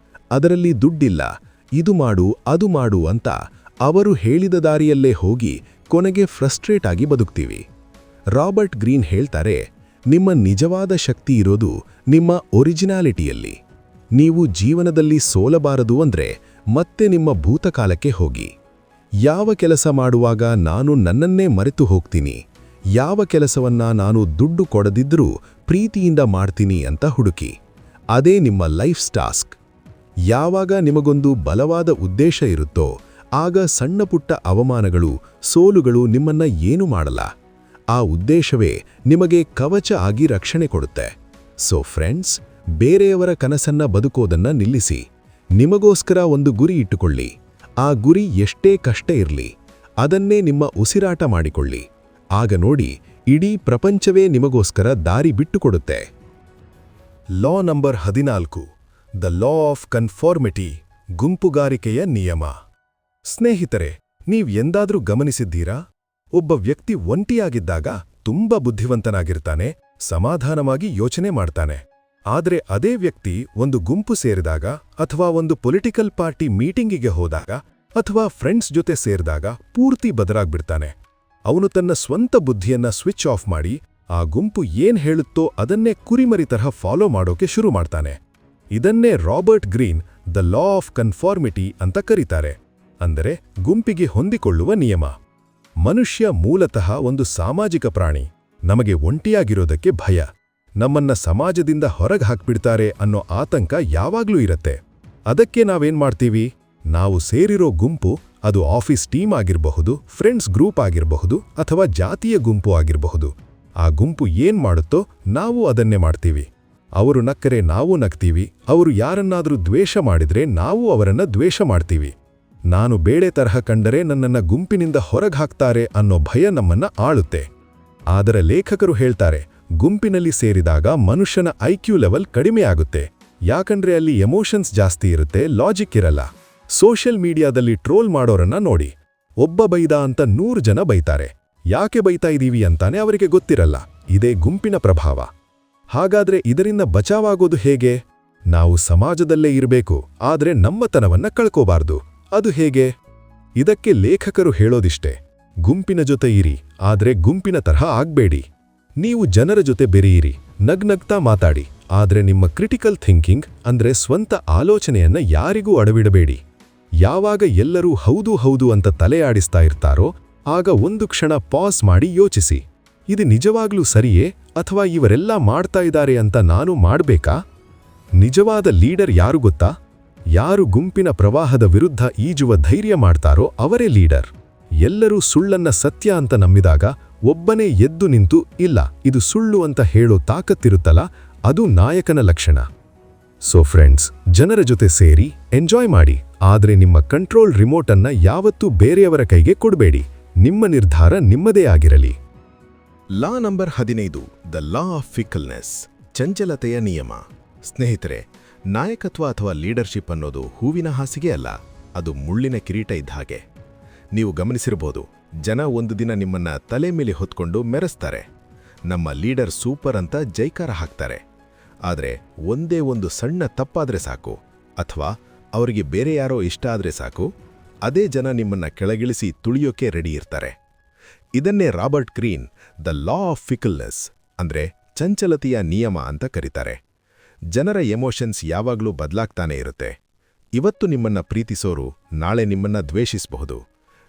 ಅದರಲ್ಲಿ ದುಡ್ಡಿಲ್ಲ, ಇದು ಮಾಡು ಅದು ಮಾಡು ಅಂತ ಅವರು ಹೇಳಿದ ದಾರಿಯಲ್ಲೇ ಹೋಗಿ ಕೊನೆಗೆ ಫ್ರಸ್ಟ್ರೇಟ್ ಆಗಿ ಬದುಕ್ತೀವಿ. ರಾಬರ್ಟ್ ಗ್ರೀನ್ ಹೇಳ್ತಾರೆ, ನಿಮ್ಮ ನಿಜವಾದ ಶಕ್ತಿ ಇರೋದು ನಿಮ್ಮ ಒರಿಜಿನಾಲಿಟಿಯಲ್ಲಿ. ನೀವು ಜೀವನದಲ್ಲಿ ಸೋಲಬಾರದು ಅಂದ್ರೆ ಮತ್ತೆ ನಿಮ್ಮ ಭೂತಕಾಲಕ್ಕೆ ಹೋಗಿ. ಯಾವ ಕೆಲಸ ಮಾಡುವಾಗ ನಾನು ನನ್ನನ್ನೇ ಮರೆತು ಹೋಗ್ತೀನಿ, ಯಾವ ಕೆಲಸವನ್ನ ನಾನು ದುಡ್ಡು ಕೊಡದಿದ್ರೂ ಪ್ರೀತಿಯಿಂದ ಮಾಡ್ತೀನಿ ಅಂತ ಹುಡುಕಿ. ಅದೇ ನಿಮ್ಮ ಲೈಫ್ ಟಾಸ್ಕ್. ಯಾವಾಗ ನಿಮಗೊಂದು ಬಲವಾದ ಉದ್ದೇಶ ಇರುತ್ತೋ ಆಗ ಸಣ್ಣಪುಟ್ಟ ಅವಮಾನಗಳು, ಸೋಲುಗಳು ನಿಮ್ಮನ್ನ ಏನೂ ಮಾಡಲ್ಲ. ಆ ಉದ್ದೇಶವೇ ನಿಮಗೆ ಕವಚ ಆಗಿ ರಕ್ಷಣೆ ಕೊಡುತ್ತೆ. ಸೊ ಫ್ರೆಂಡ್ಸ್, ಬೇರೆಯವರ ಕನಸನ್ನ ಬದುಕೋದನ್ನ ನಿಲ್ಲಿಸಿ. ನಿಮಗೋಸ್ಕರ ಒಂದು ಗುರಿ ಇಟ್ಟುಕೊಳ್ಳಿ. ಆ ಗುರಿ ಎಷ್ಟೇ ಕಷ್ಟ ಇರಲಿ, ಅದನ್ನೇ ನಿಮ್ಮ ಉಸಿರಾಟ ಮಾಡಿಕೊಳ್ಳಿ. ಆಗ ನೋಡಿ, ಇಡೀ ಪ್ರಪಂಚವೇ ನಿಮಗೋಸ್ಕರ ದಾರಿ ಬಿಟ್ಟುಕೊಡುತ್ತೆ. ಲಾ ನಂಬರ್ 14, ದ ಲಾ ಆಫ್ ಕನ್ಫಾರ್ಮಿಟಿ, ಗುಂಪುಗಾರಿಕೆಯ ನಿಯಮ. ಸ್ನೇಹಿತರೆ, ನೀವ್ ಎಂದಾದ್ರೂ ಗಮನಿಸಿದ್ದೀರಾ? ಒಬ್ಬ ವ್ಯಕ್ತಿ ಒಂಟಿಯಾಗಿದ್ದಾಗ ತುಂಬಾ ಬುದ್ಧಿವಂತನಾಗಿರ್ತಾನೆ, ಸಮಾಧಾನವಾಗಿ ಯೋಚನೆ ಮಾಡ್ತಾನೆ. ಆದ್ರೆ ಅದೇ ವ್ಯಕ್ತಿ ಒಂದು ಗುಂಪು ಸೇರಿದಾಗ, ಅಥವಾ ಒಂದು ಪೊಲಿಟಿಕಲ್ ಪಾರ್ಟಿ ಮೀಟಿಂಗಿಗೆ ಹೋದಾಗ, ಅಥವಾ ಫ್ರೆಂಡ್ಸ್ ಜೊತೆ ಸೇರಿದಾಗ ಪೂರ್ತಿ ಬದಲಾಗ್ಬಿಡ್ತಾನೆ. ಅವನು ತನ್ನ ಸ್ವಂತ ಬುದ್ಧಿಯನ್ನ ಸ್ವಿಚ್ ಆಫ್ ಮಾಡಿ ಆ ಗುಂಪು ಏನ್ ಹೇಳುತ್ತೋ ಅದನ್ನೇ ಕುರಿಮರಿ ತರಹ ಫಾಲೋ ಮಾಡೋಕೆ ಶುರು ಮಾಡ್ತಾನೆ. ಇದನ್ನೇ Robert Greene the law of conformity ಅಂತ ಕರೀತಾರೆ. ಅಂದರೆ ಗುಂಪಿಗೆ ಹೊಂದಿಕೊಳ್ಳುವ ನಿಯಮ. ಮನುಷ್ಯ ಮೂಲತಃ ಒಂದು ಸಾಮಾಜಿಕ ಪ್ರಾಣಿ. ನಮಗೆ ಒಂಟಿಯಾಗಿರೋದಕ್ಕೆ ಭಯ. ನಮ್ಮನ್ನ ಸಮಾಜದಿಂದ ಹೊರಗೆ ಹಾಕ್ಬಿಡ್ತಾರೆ ಅನ್ನೋ ಆತಂಕ ಯಾವಾಗ್ಲೂ ಇರತ್ತೆ. ಅದಕ್ಕೆ ನಾವೇನ್ ಮಾಡ್ತೀವಿ? ನಾವು ಸೇರಿರೋ ಗುಂಪು, ಅದು ಆಫೀಸ್ ಟೀಮ್ ಆಗಿರಬಹುದು, ಫ್ರೆಂಡ್ಸ್ ಗ್ರೂಪ್ ಆಗಿರಬಹುದು, ಅಥವಾ ಜಾತಿಯ ಗುಂಪು ಆಗಿರಬಹುದು. ಆ ಗುಂಪು ಏನ್ ಮಾಡುತ್ತೋ ನಾವು ಅದನ್ನೇ ಮಾಡ್ತೀವಿ. ಅವರು ನಕ್ಕರೆ ನಾವು ನಗ್ತೀವಿ, ಅವರು ಯಾರನ್ನಾದ್ರೂ ದ್ವೇಷ ಮಾಡಿದ್ರೆ ನಾವು ಅವರನ್ನ ದ್ವೇಷ ಮಾಡ್ತೀವಿ. ನಾನು ಬೇಳೆ ತರಹ ಕಂಡರೆ ನನ್ನನ್ನ ಗುಂಪಿನಿಂದ ಹೊರಗೆ ಹಾಕ್ತಾರೆ ಅನ್ನೋ ಭಯ ನಮ್ಮನ್ನ ಆಳುತ್ತೆ. ಆದರೆ ಲೇಖಕರು ಹೇಳ್ತಾರೆ, ಗುಂಪಿನಲ್ಲಿ ಸೇರಿದಾಗ ಮನುಷ್ಯನ ಐಕ್ಯೂ ಲೆವೆಲ್ ಕಡಿಮೆ ಆಗುತ್ತೆ. ಯಾಕಂದ್ರೆ ಅಲ್ಲಿ ಎಮೋಷನ್ಸ್ ಜಾಸ್ತಿ ಇರುತ್ತೆ, ಲಾಜಿಕ್ ಇರಲ್ಲ. ಸೋಷಿಯಲ್ ಮೀಡಿಯಾದಲ್ಲಿ ಟ್ರೋಲ್ ಮಾಡೋರನ್ನ ನೋಡಿ. ಒಬ್ಬ ಬೈದ ಅಂತ 100 ಜನ ಬೈತಾರೆ. ಯಾಕೆ ಬೈತಾ ಇದೀವಿ ಅಂತಾನೆ ಅವರಿಗೆ ಗೊತ್ತಿರಲ್ಲ. ಇದೇ ಗುಂಪಿನ ಪ್ರಭಾವ. ಹಾಗಾದ್ರೆ ಇದರಿಂದ ಬಚಾವಾಗೋದು ಹೇಗೆ? ನಾವು ಸಮಾಜದಲ್ಲೇ ಇರಬೇಕು, ಆದ್ರೆ ನಮ್ಮತನವನ್ನ ಕಳ್ಕೋಬಾರ್ದು. ಅದು ಹೇಗೆ? ಇದಕ್ಕೆ ಲೇಖಕರು ಹೇಳೋದಿಷ್ಟೇ, ಗುಂಪಿನ ಜೊತೆ ಇರಿ, ಆದ್ರೆ ಗುಂಪಿನ ತರಹ ಆಗ್ಬೇಡಿ. ನೀವು ಜನರ ಜೊತೆ ಬೆರೆಯಿರಿ, ನಗ್ನಗ್ತಾ ಮಾತಾಡಿ, ಆದ್ರೆ ನಿಮ್ಮ ಕ್ರಿಟಿಕಲ್ ಥಿಂಕಿಂಗ್ ಅಂದ್ರೆ ಸ್ವಂತ ಆಲೋಚನೆಯನ್ನ ಯಾರಿಗೂ ಅಡವಿಡಬೇಡಿ. ಯಾವಾಗ ಎಲ್ಲರೂ ಹೌದು ಹೌದು ಅಂತ ತಲೆಯಾಡಿಸ್ತಾ ಇರ್ತಾರೋ ಆಗ ಒಂದು ಕ್ಷಣ ಪಾಸ್ ಮಾಡಿ ಯೋಚಿಸಿ, ಇದು ನಿಜವಾಗ್ಲೂ ಸರಿಯೇ, ಅಥವಾ ಇವರೆಲ್ಲ ಮಾಡ್ತಾ ಇದ್ದಾರೆ ಅಂತ ನಾನು ಮಾಡ್ಬೇಕಾ? ನಿಜವಾದ ಲೀಡರ್ ಯಾರು ಗೊತ್ತಾ? ಯಾರು ಗುಂಪಿನ ಪ್ರವಾಹದ ವಿರುದ್ಧ ಈಜುವ ಧೈರ್ಯ ಮಾಡ್ತಾರೋ ಅವರೇ ಲೀಡರ್. ಎಲ್ಲರೂ ಸುಳ್ಳನ್ನ ಸತ್ಯ ಅಂತ ನಂಬಿದಾಗ ಒಬ್ಬನೇ ಎದ್ದು ನಿಂತು ಇಲ್ಲ ಇದು ಸುಳ್ಳು ಅಂತ ಹೇಳೋ ತಾಕತ್ತಿರುತ್ತಲ್ಲ, ಅದು ನಾಯಕನ ಲಕ್ಷಣ. ಸೊ ಫ್ರೆಂಡ್ಸ್, ಜನರ ಜೊತೆ ಸೇರಿ ಎಂಜಾಯ್ ಮಾಡಿ, ಆದ್ರೆ ನಿಮ್ಮ ಕಂಟ್ರೋಲ್ ರಿಮೋಟನ್ನ ಯಾವತ್ತೂ ಬೇರೆಯವರ ಕೈಗೆ ಕೊಡಬೇಡಿ. ನಿಮ್ಮ ನಿರ್ಧಾರ ನಿಮ್ಮದೇ ಆಗಿರಲಿ. ಲಾ ನಂಬರ್ 15, ದ ಲಾ ಆಫ್ ಫಿಕಲ್ನೆಸ್, ಚಂಚಲತೆಯ ನಿಯಮ. ಸ್ನೇಹಿತರೆ, ನಾಯಕತ್ವ ಅಥವಾ ಲೀಡರ್ಶಿಪ್ ಅನ್ನೋದು ಹೂವಿನ ಹಾಸಿಗೆ ಅಲ್ಲ, ಅದು ಮುಳ್ಳಿನ ಕಿರೀಟ ಇದ್ದ ಹಾಗೆ. ನೀವು ಗಮನಿಸಿರಬಹುದು, ಜನ ಒಂದು ದಿನ ನಿಮ್ಮನ್ನ ತಲೆ ಮೇಲೆ ಹೊತ್ಕೊಂಡು ಮೆರೆಸ್ತಾರೆ, ನಮ್ಮ ಲೀಡರ್ ಸೂಪರ್ ಅಂತ ಜೈಕಾರ ಹಾಕ್ತಾರೆ. ಆದರೆ ಒಂದೇ ಒಂದು ಸಣ್ಣ ತಪ್ಪಾದ್ರೆ ಸಾಕು, ಅಥವಾ ಅವರಿಗೆ ಬೇರೆ ಯಾರೋ ಇಷ್ಟ ಆದ್ರೆ ಸಾಕು, ಅದೇ ಜನ ನಿಮ್ಮನ್ನ ಕೆಳಗಿಳಿಸಿ ತುಳಿಯೋಕೆ ರೆಡಿ ಇರ್ತಾರೆ. ಇದನ್ನೇ Robert Greene the law of fickleness ಅಂದ್ರೆ ಚಂಚಲತೆಯ ನಿಯಮ ಅಂತ ಕರೀತಾರೆ. ಜನರ ಎಮೋಷನ್ಸ್ ಯಾವಾಗ್ಲೂ ಬದಲಾಗ್ತಾನೆ ಇರುತ್ತೆ. ಇವತ್ತು ನಿಮ್ಮನ್ನ ಪ್ರೀತಿಸೋರು ನಾಳೆ ನಿಮ್ಮನ್ನ ದ್ವೇಷಿಸಬಹುದು.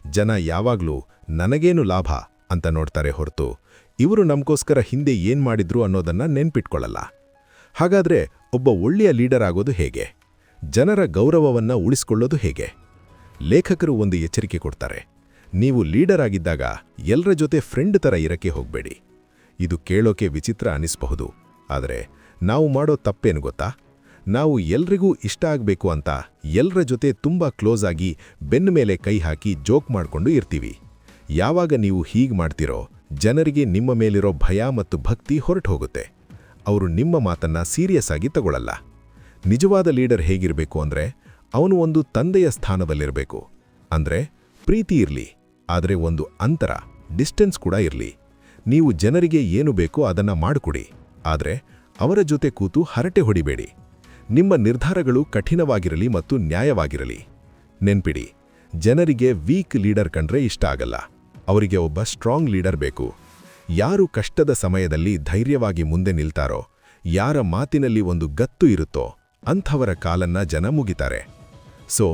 ಜನ ಯಾವಾಗ್ಲೂ ನನಗೇನು ಲಾಭ ಅಂತ ನೋಡ್ತಾರೆ ಹೊರತು ಇವರು ನಮಗೋಸ್ಕರ ಹಿಂದೆ ಏನ್ ಮಾಡಿದ್ರು ಅನ್ನೋದನ್ನ ನೆನ್ಪಿಟ್ಕೊಳ್ಳಲ್ಲ. ಹಾಗಾದ್ರೆ ಒಬ್ಬ ಒಳ್ಳೆಯ ಲೀಡರ್ ಆಗೋದು ಹೇಗೆ? ಜನರ ಗೌರವವನ್ನ ಉಳಿಸ್ಕೊಳ್ಳೋದು ಹೇಗೆ? ಲೇಖಕರು ಒಂದು ಎಚ್ಚರಿಕೆ ಕೊಡ್ತಾರೆ. ನೀವು ಲೀಡರ್ ಆಗಿದ್ದಾಗ ಎಲ್ಲರ ಜೊತೆ ಫ್ರೆಂಡ್ ತರ ಇರಕ್ಕೆ ಹೋಗ್ಬೇಡಿ. ಇದು ಕೇಳೋಕೆ ವಿಚಿತ್ರ ಅನಿಸಬಹುದು, ಆದರೆ ನಾವು ಮಾಡೋ ತಪ್ಪೇನು ಗೊತ್ತಾ? ನಾವು ಎಲ್ರಿಗೂ ಇಷ್ಟ ಆಗಬೇಕು ಅಂತ ಎಲ್ಲರ ಜೊತೆ ತುಂಬಾ ಕ್ಲೋಸ್ ಆಗಿ ಬೆನ್ನ ಮೇಲೆ ಕೈ ಹಾಕಿ ಜೋಕ್ ಮಾಡ್ಕೊಂಡು ಇರ್ತೀವಿ. ಯಾವಾಗ ನೀವು ಹೀಗೆ ಮಾಡ್ತಿರೋ ಜನರಿಗೆ ನಿಮ್ಮ ಮೇಲಿರೋ ಭಯ ಮತ್ತು ಭಕ್ತಿ ಹೊರಟು ಹೋಗುತ್ತೆ. ಅವರು ನಿಮ್ಮ ಮಾತನ್ನ ಸೀರಿಯಸ್ ಆಗಿ ತಗೊಳ್ಳಲ್ಲ. ನಿಜವಾದ ಲೀಡರ್ ಹೇಗಿರಬೇಕು ಅಂದ್ರೆ ಅವನು ಒಂದು ತಂದೆಯ ಸ್ಥಾನದಲ್ಲಿರಬೇಕು. ಅಂದ್ರೆ ಪ್ರೀತಿ ಇರಲಿ, ಆದರೆ ಒಂದು ಅಂತರ, ಡಿಸ್ಟೆನ್ಸ್ ಕೂಡ ಇರಲಿ. ನೀವು ಜನರಿಗೆ ಏನು ಬೇಕೋ ಅದನ್ನ ಮಾಡಿಕೊಡಿ, ಆದರೆ ಅವರ ಜೊತೆ ಕೂತು ಹರಟೆ ಹೊಡಿಬೇಡಿ. ನಿಮ್ಮ ನಿರ್ಧಾರಗಳು ಕಠಿಣವಾಗಿರಲಿ ಮತ್ತು ನ್ಯಾಯವಾಗಿರಲಿ. ನೆನ್ಪಿಡಿ, ಜನರಿಗೆ ವೀಕ್ ಲೀಡರ್ ಕಂಡ್ರೆ ಇಷ್ಟ ಆಗಲ್ಲ. ಅವರಿಗೆ ಒಬ್ಬ ಸ್ಟ್ರಾಂಗ್ ಲೀಡರ್ ಬೇಕು. ಯಾರು ಕಷ್ಟದ ಸಮಯದಲ್ಲಿ ಧೈರ್ಯವಾಗಿ ಮುಂದೆ ನಿಲ್ತಾರೋ, ಯಾರ ಮಾತಿನಲ್ಲಿ ಒಂದು ಗತ್ತು ಇರುತ್ತೋ ಅಂಥವರ ಕಾಲನ್ನ ಜನ ಮುಗಿತಾರೆ. ಸೊ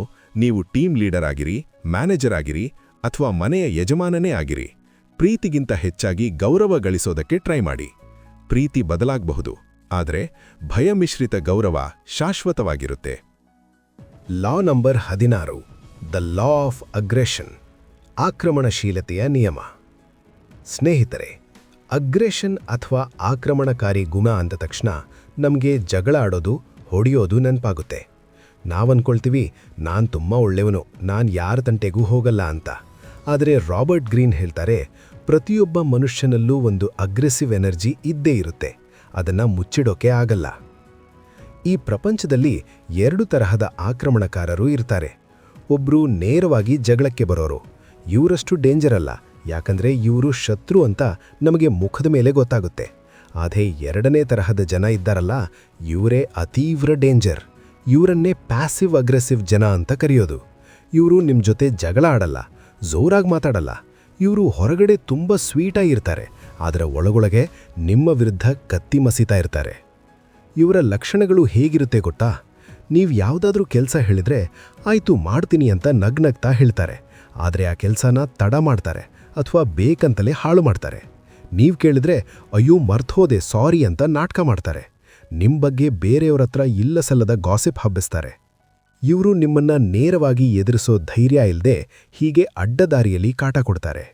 ನೀವು ಟೀಮ್ ಲೀಡರ್ ಆಗಿರಿ, ಮ್ಯಾನೇಜರ್ ಆಗಿರಿ ಅಥವಾ ಮನೆಯ ಯಜಮಾನನೇ ಆಗಿರಿ, ಪ್ರೀತಿಗಿಂತ ಹೆಚ್ಚಾಗಿ ಗೌರವ ಗಳಿಸೋದಕ್ಕೆ ಟ್ರೈ ಮಾಡಿ. ಪ್ರೀತಿ ಬದಲಾಗಬಹುದು, ಆದರೆ ಭಯ ಮಿಶ್ರಿತ ಗೌರವ ಶಾಶ್ವತವಾಗಿರುತ್ತೆ. Law number 16, the law of aggression, ಆಕ್ರಮಣಶೀಲತೆಯ ನಿಯಮ. ಸ್ನೇಹಿತರೆ, ಅಗ್ರೆಷನ್ ಅಥವಾ ಆಕ್ರಮಣಕಾರಿ ಗುಣ ಅಂದ ತಕ್ಷಣ ನಮಗೆ ಜಗಳ ಆಡೋದು, ಹೊಡೆಯೋದು ನೆನಪಾಗುತ್ತೆ. ನಾವನ್ಕೊಳ್ತೀವಿ, ನಾನು ತುಂಬ ಒಳ್ಳೆಯವನು, ನಾನು ಯಾರ ತಂಟೆಗೂ ಹೋಗಲ್ಲ ಅಂತ. ಆದರೆ ರಾಬರ್ಟ್ ಗ್ರೀನ್ ಹೇಳ್ತಾರೆ, ಪ್ರತಿಯೊಬ್ಬ ಮನುಷ್ಯನಲ್ಲೂ ಒಂದು ಅಗ್ರೆಸಿವ್ ಎನರ್ಜಿ ಇದ್ದೇ ಇರುತ್ತೆ, ಅದನ್ನು ಮುಚ್ಚಿಡೋಕೆ ಆಗಲ್ಲ. ಈ ಪ್ರಪಂಚದಲ್ಲಿ 2 ತರಹದ ಆಕ್ರಮಣಕಾರರು ಇರ್ತಾರೆ. ಒಬ್ರು ನೇರವಾಗಿ ಜಗಳಕ್ಕೆ ಬರೋರು. ಇವರಷ್ಟು ಡೇಂಜರ್ ಅಲ್ಲ, ಯಾಕಂದ್ರೆ ಇವರು ಶತ್ರು ಅಂತ ನಮಗೆ ಮುಖದ ಮೇಲೆ ಗೊತ್ತಾಗುತ್ತೆ. ಆದರೆ 2ನೇ ತರಹದ ಜನ ಇದ್ದಾರಲ್ಲ, ಇವರೇ ಅತೀವ್ರ ಡೇಂಜರ್. ಇವರನ್ನೇ ಪ್ಯಾಸಿವ್ ಅಗ್ರೆಸಿವ್ ಜನ ಅಂತ ಕರೆಯೋದು. ಇವರು ನಿಮ್ಮ ಜೊತೆ ಜಗಳ ಆಡಲ್ಲ, ಜೋರಾಗಿ ಮಾತಾಡಲ್ಲ. ಇವರು ಹೊರಗಡೆ ತುಂಬ ಸ್ವೀಟಾಗಿರ್ತಾರೆ, ಆದರೆ ಒಳಗೊಳಗೆ ನಿಮ್ಮ ವಿರುದ್ಧ ಕತ್ತಿ ಮಸೀತಾ ಇರ್ತಾರೆ. ಇವರ ಲಕ್ಷಣಗಳು ಹೇಗಿರುತ್ತೆ ಗೊತ್ತಾ? ನೀವು ಯಾವುದಾದ್ರೂ ಕೆಲಸ ಹೇಳಿದ್ರೆ ಆಯ್ತು ಮಾಡ್ತೀನಿ ಅಂತ ನಗ್ನಗ್ತಾ ಹೇಳ್ತಾರೆ, ಆದರೆ ಆ ಕೆಲಸನ ತಡ ಮಾಡ್ತಾರೆ ಅಥವಾ ಬೇಕಂತಲೇ ಹಾಳು ಮಾಡ್ತಾರೆ. ನೀವು ಕೇಳಿದ್ರೆ ಅಯ್ಯೋ ಮರ್ತೋದೆ ಸಾರಿ ಅಂತ ನಾಟಕ ಮಾಡ್ತಾರೆ. ನಿಮ್ಮ ಬಗ್ಗೆ ಬೇರೆಯವ್ರ ಹತ್ರ ಇಲ್ಲಸಲ್ಲದ ಗಾಸಿಪ್ ಹಬ್ಬಿಸ್ತಾರೆ. ಇವರು ನಿಮ್ಮನ್ನ ನೇರವಾಗಿ ಎದುರಿಸೋ ಧೈರ್ಯ ಇಲ್ಲದೆ ಹೀಗೆ ಅಡ್ಡದಾರಿಯಲ್ಲಿ ಕಾಟ ಕೊಡ್ತಾರೆ.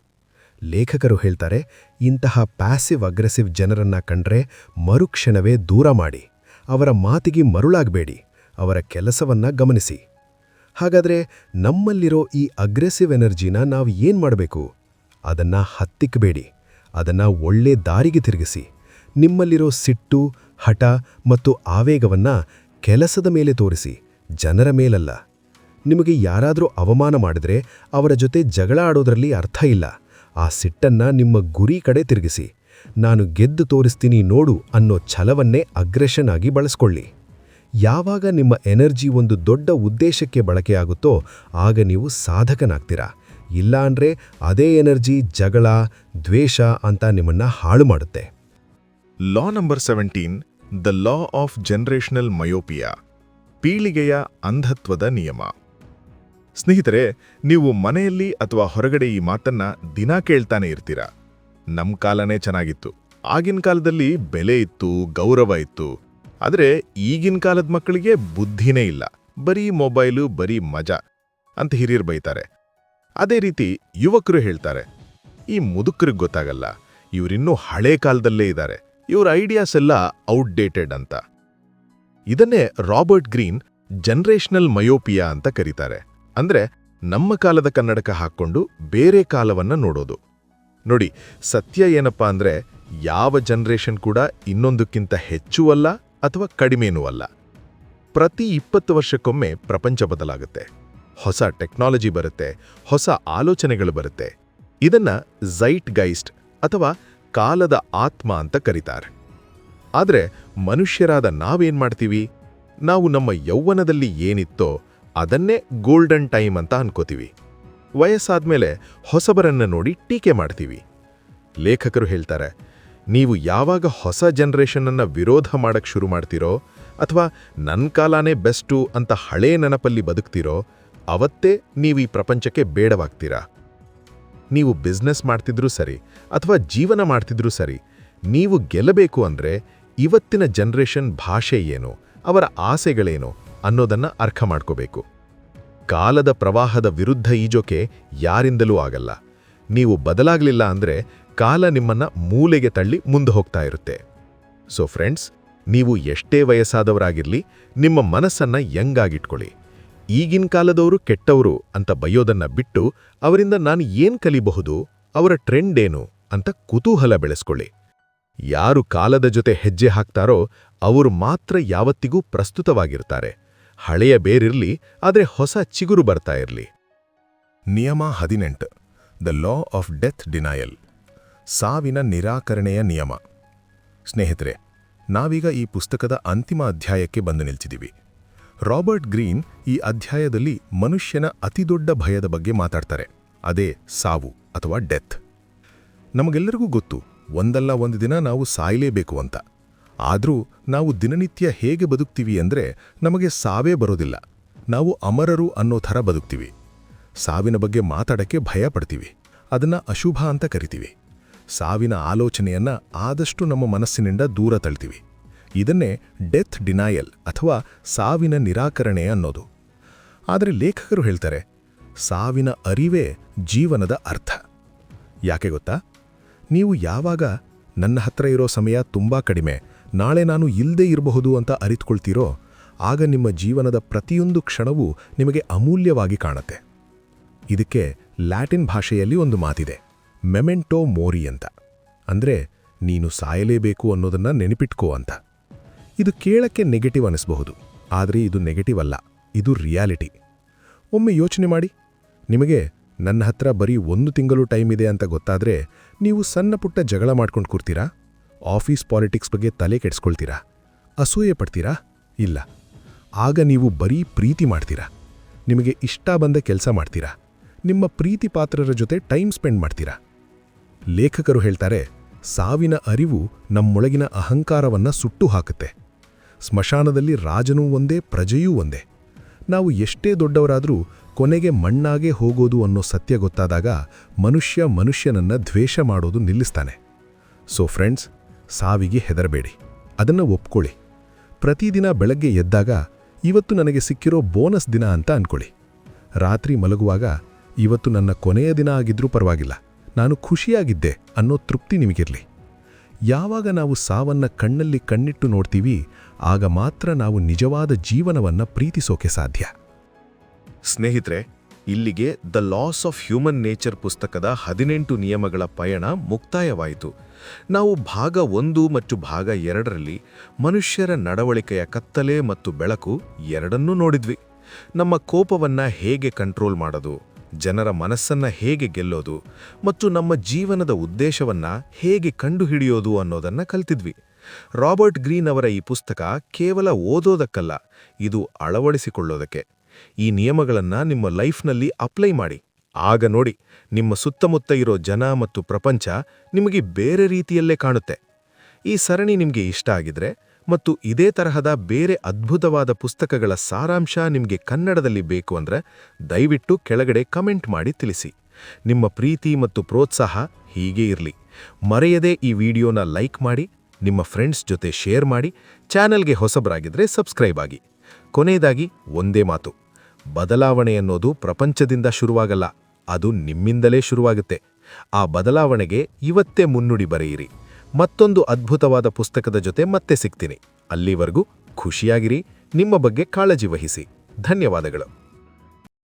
ಲೇಖಕರು ಹೇಳ್ತಾರೆ, ಇಂತಹ ಪ್ಯಾಸಿವ್ ಅಗ್ರೆಸಿವ್ ಜನರನ್ನ ಕಂಡ್ರೆ ಮರುಕ್ಷಣವೇ ದೂರ ಮಾಡಿ. ಅವರ ಮಾತಿಗೆ ಮರುಳಾಗಬೇಡಿ, ಅವರ ಕೆಲಸವನ್ನ ಗಮನಿಸಿ. ಹಾಗಾದ್ರೆ ನಮ್ಮಲ್ಲಿರೋ ಈ ಅಗ್ರೆಸಿವ್ ಎನರ್ಜಿನ ನಾವು ಏನು ಮಾಡಬೇಕು? ಅದನ್ನ ಹತ್ತಿಕ್ಕಬೇಡಿ, ಅದನ್ನ ಒಳ್ಳೆ ದಾರಿಗೆ ತಿರುಗಿಸಿ. ನಿಮ್ಮಲ್ಲಿರೋ ಸಿಟ್ಟು, ಹಠ ಮತ್ತು ಆವೇಗವನ್ನ ಕೆಲಸದ ಮೇಲೆ ತೋರಿಸಿ, ಜನರ ಮೇಲಲ್ಲ. ನಿಮಗೆ ಯಾರಾದರೂ ಅವಮಾನ ಮಾಡಿದ್ರೆ ಅವರ ಜೊತೆ ಜಗಳ ಆಡೋದ್ರಲ್ಲಿ ಅರ್ಥ ಇಲ್ಲ. ಆ ಸಿಟ್ಟನ್ನ ನಿಮ್ಮ ಗುರಿ ಕಡೆ ತಿರುಗಿಸಿ. ನಾನು ಗೆದ್ದು ತೋರಿಸ್ತೀನಿ ನೋಡು ಅನ್ನೋ ಛಲವನ್ನೇ ಅಗ್ರೆಷನ್ ಆಗಿ ಬಳಸ್ಕೊಳ್ಳಿ. ಯಾವಾಗ ನಿಮ್ಮ ಎನರ್ಜಿ ಒಂದು ದೊಡ್ಡ ಉದ್ದೇಶಕ್ಕೆ ಬಳಕೆಯಾಗುತ್ತೋ ಆಗ ನೀವು ಸಾಧಕನಾಗ್ತೀರಾ. ಇಲ್ಲ ಅಂದ್ರೆ ಅದೇ ಎನರ್ಜಿ ಜಗಳ, ದ್ವೇಷ ಅಂತ ನಿಮ್ಮನ್ನ ಹಾಳು ಮಾಡುತ್ತೆ. Law number 17, the law of generational myopia, ಪೀಳಿಗೆಯ ಅಂಧತ್ವದ ನಿಯಮ. ಸ್ನೇಹಿತರೆ, ನೀವು ಮನೆಯಲ್ಲಿ ಅಥವಾ ಹೊರಗಡೆ ಈ ಮಾತನ್ನ ದಿನಾ ಕೇಳ್ತಾನೆ ಇರ್ತೀರಾ. ನಮ್ ಕಾಲನೇ ಚೆನ್ನಾಗಿತ್ತು, ಆಗಿನ ಕಾಲದಲ್ಲಿ ಬೆಲೆ ಇತ್ತು, ಗೌರವ ಇತ್ತು. ಆದರೆ ಈಗಿನ ಕಾಲದ ಮಕ್ಕಳಿಗೆ ಬುದ್ಧಿನೇ ಇಲ್ಲ, ಬರೀ ಮೊಬೈಲು, ಬರೀ ಮಜಾ ಅಂತ ಹಿರಿಯರು ಬೈತಾರೆ. ಅದೇ ರೀತಿ ಯುವಕರು ಹೇಳ್ತಾರೆ, ಈ ಮುದುಕರಿಗೆ ಗೊತ್ತಾಗಲ್ಲ, ಇವರಿನ್ನೂ ಹಳೇ ಕಾಲದಲ್ಲೇ ಇದ್ದಾರೆ, ಇವ್ರ ಐಡಿಯಾಸ್ ಎಲ್ಲ ಔಟ್ಡೇಟೆಡ್ ಅಂತ. ಇದನ್ನೇ ರಾಬರ್ಟ್ ಗ್ರೀನ್ ಜನರೇಷನಲ್ ಮಯೋಪಿಯಾ ಅಂತ ಕರೀತಾರೆ. ಅಂದ್ರೆ ನಮ್ಮ ಕಾಲದ ಕನ್ನಡಕ ಹಾಕ್ಕೊಂಡು ಬೇರೆ ಕಾಲವನ್ನ ನೋಡೋದು. ನೋಡಿ, ಸತ್ಯ ಏನಪ್ಪಾ ಅಂದ್ರೆ ಯಾವ ಜನರೇಷನ್ ಕೂಡ ಇನ್ನೊಂದಕ್ಕಿಂತ ಹೆಚ್ಚೂ ಅಲ್ಲ ಅಥವಾ ಕಡಿಮೆನೂ ಅಲ್ಲ. ಪ್ರತಿ 20 ವರ್ಷಕ್ಕೊಮ್ಮೆ ಪ್ರಪಂಚ ಬದಲಾಗುತ್ತೆ, ಹೊಸ ಟೆಕ್ನಾಲಜಿ ಬರುತ್ತೆ, ಹೊಸ ಆಲೋಚನೆಗಳು ಬರುತ್ತೆ. ಇದನ್ನ ಝೈಟ್ ಗೈಸ್ಟ್ ಅಥವಾ ಕಾಲದ ಆತ್ಮ ಅಂತ ಕರೀತಾರೆ. ಆದರೆ ಮನುಷ್ಯರಾದ ನಾವೇನ್ ಮಾಡ್ತೀವಿ? ನಾವು ನಮ್ಮ ಯೌವನದಲ್ಲಿ ಏನಿತ್ತೋ ಅದನ್ನೇ ಗೋಲ್ಡನ್ ಟೈಮ್ ಅಂತ ಅನ್ಕೋತೀವಿ. ವಯಸ್ಸಾದ್ಮೇಲೆ ಹೊಸಬರನ್ನ ನೋಡಿ ಟೀಕೆ ಮಾಡ್ತೀವಿ. ಲೇಖಕರು ಹೇಳ್ತಾರೆ, ನೀವು ಯಾವಾಗ ಹೊಸ ಜನರೇಷನ್ನನ್ನ ವಿರೋಧ ಮಾಡಕ್ ಶುರು ಮಾಡ್ತೀರೋ ಅಥವಾ ನನ್ನ ಕಾಲನೇ ಬೆಸ್ಟು ಅಂತ ಹಳೇ ನೆನಪಲ್ಲಿ ಬದುಕ್ತಿರೋ ಅವತ್ತೇ ನೀವು ಈ ಪ್ರಪಂಚಕ್ಕೆ ಬೇಡವಾಗ್ತೀರಾ. ನೀವು ಬಿಸ್ನೆಸ್ ಮಾಡ್ತಿದ್ರೂ ಸರಿ ಅಥವಾ ಜೀವನ ಮಾಡ್ತಿದ್ರೂ ಸರಿ, ನೀವು ಗೆಲ್ಲಬೇಕು ಅಂದ್ರೆ ಇವತ್ತಿನ ಜನರೇಷನ್ ಭಾಷೆ ಏನು, ಅವರ ಆಸೆಗಳೇನು ಅನ್ನೋದನ್ನ ಅರ್ಥ ಮಾಡ್ಕೋಬೇಕು. ಕಾಲದ ಪ್ರವಾಹದ ವಿರುದ್ಧ ಈಜೋಕೆ ಯಾರಿಂದಲೂ ಆಗಲ್ಲ. ನೀವು ಬದಲಾಗ್ಲಿಲ್ಲ ಅಂದ್ರೆ ಕಾಲ ನಿಮ್ಮನ್ನ ಮೂಲೆಗೆ ತಳ್ಳಿ ಮುಂದೆ ಹೋಗ್ತಾ ಇರುತ್ತೆ. ಸೊ ಫ್ರೆಂಡ್ಸ್, ನೀವು ಎಷ್ಟೇ ವಯಸ್ಸಾದವರಾಗಿರ್ಲಿ, ನಿಮ್ಮ ಮನಸ್ಸನ್ನ ಯಂಗಾಗಿಟ್ಕೊಳ್ಳಿ. ಈಗಿನ ಕಾಲದವರು ಕೆಟ್ಟವರು ಅಂತ ಬೈಯೋದನ್ನ ಬಿಟ್ಟು ಅವರಿಂದ ನಾನು ಏನ್ ಕಲಿಬಹುದು, ಅವರ ಟ್ರೆಂಡ್ ಏನು ಅಂತ ಕುತೂಹಲ ಬೆಳೆಸ್ಕೊಳ್ಳಿ. ಯಾರು ಕಾಲದ ಜೊತೆ ಹೆಜ್ಜೆ ಹಾಕ್ತಾರೋ ಅವರು ಮಾತ್ರ ಯಾವತ್ತಿಗೂ ಪ್ರಸ್ತುತವಾಗಿರ್ತಾರೆ. ಹಳೆಯ ಬೇರಿರ್ಲಿ, ಆದ್ರೆ ಹೊಸ ಚಿಗುರು ಬರ್ತಾ ಇರ್ಲಿ. ನಿಯಮ 18 the law of death denial, ಸಾವಿನ ನಿರಾಕರಣೆಯ ನಿಯಮ. ಸ್ನೇಹಿತರೆ, ನಾವೀಗ ಈ ಪುಸ್ತಕದ ಅಂತಿಮ ಅಧ್ಯಾಯಕ್ಕೆ ಬಂದು ನಿಲ್ತಿದ್ದೀವಿ. ರಾಬರ್ಟ್ ಗ್ರೀನ್ ಈ ಅಧ್ಯಾಯದಲ್ಲಿ ಮನುಷ್ಯನ ಅತಿದೊಡ್ಡ ಭಯದ ಬಗ್ಗೆ ಮಾತಾಡ್ತಾರೆ. ಅದೇ ಸಾವು ಅಥವಾ ಡೆತ್. ನಮಗೆಲ್ಲರಿಗೂ ಗೊತ್ತು, ಒಂದಲ್ಲ ಒಂದು ದಿನ ನಾವು ಸಾಯಲೇಬೇಕು ಅಂತ. ಆದರೂ ನಾವು ದಿನನಿತ್ಯ ಹೇಗೆ ಬದುಕ್ತೀವಿ ಅಂದರೆ ನಮಗೆ ಸಾವೇ ಬರೋದಿಲ್ಲ. ನಾವು ಅಮರರು ಅನ್ನೋ ಥರ ಬದುಕ್ತೀವಿ. ಸಾವಿನ ಬಗ್ಗೆ ಮಾತಾಡಕ್ಕೆ ಭಯ ಪಡ್ತೀವಿ. ಅದನ್ನ ಅಶುಭ ಅಂತ ಕರಿತೀವಿ. ಸಾವಿನ ಆಲೋಚನೆಯನ್ನ ಆದಷ್ಟು ನಮ್ಮ ಮನಸ್ಸಿನಿಂದ ದೂರ ತಳ್ತೀವಿ. ಇದನ್ನೇ ಡೆತ್ ಡಿನಯಲ್ ಅಥವಾ ಸಾವಿನ ನಿರಾಕರಣೆ ಅನ್ನೋದು. ಆದರೆ ಲೇಖಕರು ಹೇಳ್ತಾರೆ, ಸಾವಿನ ಅರಿವೇ ಜೀವನದ ಅರ್ಥ. ಯಾಕೆ ಗೊತ್ತಾ? ನೀವು ಯಾವಾಗ ನನ್ನ ಹತ್ರ ಇರೋ ಸಮಯ ತುಂಬಾ ಕಡಿಮೆ, ನಾಳೆ ನಾನು ಇಲ್ಲದೇ ಇರಬಹುದು ಅಂತ ಅರಿತುಕೊಳ್ತೀರೋ, ಆಗ ನಿಮ್ಮ ಜೀವನದ ಪ್ರತಿಯೊಂದು ಕ್ಷಣವೂ ನಿಮಗೆ ಅಮೂಲ್ಯವಾಗಿ ಕಾಣುತ್ತೆ. ಇದಕ್ಕೆ ಲ್ಯಾಟಿನ್ ಭಾಷೆಯಲ್ಲಿ ಒಂದು ಮಾತಿದೆ, ಮೆಮೆಂಟೋ ಮೋರಿ ಅಂತ. ಅಂದ್ರೆ ನೀನು ಸಾಯಲೇಬೇಕು ಅನ್ನೋದನ್ನ ನೆನಪಿಟ್ಕೋ ಅಂತ. ಇದು ಕೇಳಕ್ಕೆ ನೆಗೆಟಿವ್ ಅನಿಸಬಹುದು, ಆದರೆ ಇದು ನೆಗೆಟಿವ್ ಅಲ್ಲ, ಇದು ರಿಯಾಲಿಟಿ. ಒಮ್ಮೆ ಯೋಚನೆ ಮಾಡಿ, ನಿಮಗೆ ನನ್ನ ಹತ್ರ ಬರೀ 1 ತಿಂಗಳು ಟೈಮ್ ಇದೆ ಅಂತ ಗೊತ್ತಾದ್ರೆ ನೀವು ಸಣ್ಣ ಪುಟ್ಟ ಜಗಳ ಮಾಡ್ಕೊಂಡು ಕೂರ್ತೀರಾ? ಆಫೀಸ್ ಪಾಲಿಟಿಕ್ಸ್ ಬಗ್ಗೆ ತಲೆ ಕೆಡಿಸ್ಕೊಳ್ತೀರಾ? ಅಸೂಯೆ ಪಡ್ತೀರಾ? ಇಲ್ಲ. ಆಗ ನೀವು ಬರೀ ಪ್ರೀತಿ ಮಾಡ್ತೀರಾ. ನಿಮಗೆ ಇಷ್ಟ ಬಂದ ಕೆಲಸ ಮಾಡ್ತೀರಾ. ನಿಮ್ಮ ಪ್ರೀತಿ ಪಾತ್ರರ ಜೊತೆ ಟೈಮ್ ಸ್ಪೆಂಡ್ ಮಾಡ್ತೀರಾ. ಲೇಖಕರು ಹೇಳ್ತಾರೆ, ಸಾವಿನ ಅರಿವು ನಮ್ಮೊಳಗಿನ ಅಹಂಕಾರವನ್ನ ಸುಟ್ಟು ಹಾಕುತ್ತೆ. ಸ್ಮಶಾನದಲ್ಲಿ ರಾಜನೂ ಒಂದೇ, ಪ್ರಜೆಯೂ ಒಂದೇ. ನಾವು ಎಷ್ಟೇ ದೊಡ್ಡವರಾದರೂ ಕೊನೆಗೆ ಮಣ್ಣಾಗೇ ಹೋಗೋದು ಅನ್ನೋ ಸತ್ಯ ಗೊತ್ತಾದಾಗ ಮನುಷ್ಯ ಮನುಷ್ಯನನ್ನ ದ್ವೇಷ ಮಾಡೋದು ನಿಲ್ಲಿಸ್ತಾನೆ. ಸೊ ಫ್ರೆಂಡ್ಸ್, ಸಾವಿಗೆ ಹೆದರಬೇಡಿ, ಅದನ್ನು ಒಪ್ಕೊಳ್ಳಿ. ಪ್ರತಿದಿನ ಬೆಳಗ್ಗೆ ಎದ್ದಾಗ ಇವತ್ತು ನನಗೆ ಸಿಕ್ಕಿರೋ ಬೋನಸ್ ದಿನ ಅಂತ ಅನ್ಕೊಳ್ಳಿ. ರಾತ್ರಿ ಮಲಗುವಾಗ ಇವತ್ತು ನನ್ನ ಕೊನೆಯ ದಿನ ಆಗಿದ್ರೂ ಪರವಾಗಿಲ್ಲ, ನಾನು ಖುಷಿಯಾಗಿದ್ದೆ ಅನ್ನೋ ತೃಪ್ತಿ ನಿಮಗಿರಲಿ. ಯಾವಾಗ ನಾವು ಸಾವನ್ನ ಕಣ್ಣಲ್ಲಿ ಕಣ್ಣಿಟ್ಟು ನೋಡ್ತೀವಿ, ಆಗ ಮಾತ್ರ ನಾವು ನಿಜವಾದ ಜೀವನವನ್ನ ಪ್ರೀತಿಸೋಕೆ ಸಾಧ್ಯ. ಸ್ನೇಹಿತರೆ, ಇಲ್ಲಿಗೆ the laws of human nature ಪುಸ್ತಕದ 18 ನಿಯಮಗಳ ಪಯಣ ಮುಕ್ತಾಯವಾಯಿತು. ನಾವು ಭಾಗ 1 ಮತ್ತು ಭಾಗ 2ರಲ್ಲಿ ಮನುಷ್ಯರ ನಡವಳಿಕೆಯ ಕತ್ತಲೆ ಮತ್ತು ಬೆಳಕು ಎರಡನ್ನೂ ನೋಡಿದ್ವಿ. ನಮ್ಮ ಕೋಪವನ್ನ ಹೇಗೆ ಕಂಟ್ರೋಲ್ ಮಾಡೋದು, ಜನರ ಮನಸ್ಸನ್ನ ಹೇಗೆ ಗೆಲ್ಲೋದು ಮತ್ತು ನಮ್ಮ ಜೀವನದ ಉದ್ದೇಶವನ್ನ ಹೇಗೆ ಕಂಡುಹಿಡಿಯೋದು ಅನ್ನೋದನ್ನ ಕಲ್ತಿದ್ವಿ. ರಾಬರ್ಟ್ ಗ್ರೀನ್ ಅವರ ಈ ಪುಸ್ತಕ ಕೇವಲ ಓದೋದಕ್ಕಲ್ಲ, ಇದು ಅಳವಡಿಸಿಕೊಳ್ಳೋದಕ್ಕೆ. ಈ ನಿಯಮಗಳನ್ನ ನಿಮ್ಮ ಲೈಫ್ನಲ್ಲಿ ಅಪ್ಲೈ ಮಾಡಿ. ಆಗ ನೋಡಿ, ನಿಮ್ಮ ಸುತ್ತಮುತ್ತ ಇರೋ ಜನ ಮತ್ತು ಪ್ರಪಂಚ ನಿಮಗೆ ಬೇರೆ ರೀತಿಯಲ್ಲೇ ಕಾಣುತ್ತೆ. ಈ ಸರಣಿ ನಿಮಗೆ ಇಷ್ಟ ಆಗಿದ್ರೆ ಮತ್ತು ಇದೇ ತರಹದ ಬೇರೆ ಅದ್ಭುತವಾದ ಪುಸ್ತಕಗಳ ಸಾರಾಂಶ ನಿಮಗೆ ಕನ್ನಡದಲ್ಲಿ ಬೇಕು ಅಂದ್ರೆ ದಯವಿಟ್ಟು ಕೆಳಗಡೆ ಕಮೆಂಟ್ ಮಾಡಿ ತಿಳಿಸಿ. ನಿಮ್ಮ ಪ್ರೀತಿ ಮತ್ತು ಪ್ರೋತ್ಸಾಹ ಹೀಗೆ ಇರಲಿ. ಮರೆಯದೇ ಈ ವಿಡಿಯೋನ ಲೈಕ್ ಮಾಡಿ, ನಿಮ್ಮ ಫ್ರೆಂಡ್ಸ್ ಜೊತೆ ಶೇರ್ ಮಾಡಿ, ಚಾನೆಲ್ಗೆ ಹೊಸಬರಾಗಿದ್ರೆ ಸಬ್ಸ್ಕ್ರೈಬ್ ಆಗಿ. ಕೊನೆಯದಾಗಿ ಒಂದೇ ಮಾತು, ಬದಲಾವಣೆ ಅನ್ನೋದು ಪ್ರಪಂಚದಿಂದ ಶುರುವಾಗಲ್ಲ, ಅದು ನಿಮ್ಮಿಂದಲೇ ಶುರುವಾಗುತ್ತೆ. ಆ ಬದಲಾವಣೆಗೆ ಇವತ್ತೇ ಮುನ್ನುಡಿ ಬರೆಯಿರಿ. ಮತ್ತೊಂದು ಅದ್ಭುತವಾದ ಪುಸ್ತಕದ ಜೊತೆ ಮತ್ತೆ ಸಿಗ್ತೀನಿ. ಅಲ್ಲಿವರೆಗೂ ಖುಷಿಯಾಗಿರಿ, ನಿಮ್ಮ ಬಗ್ಗೆ ಕಾಳಜಿ ವಹಿಸಿ. ಧನ್ಯವಾದಗಳು.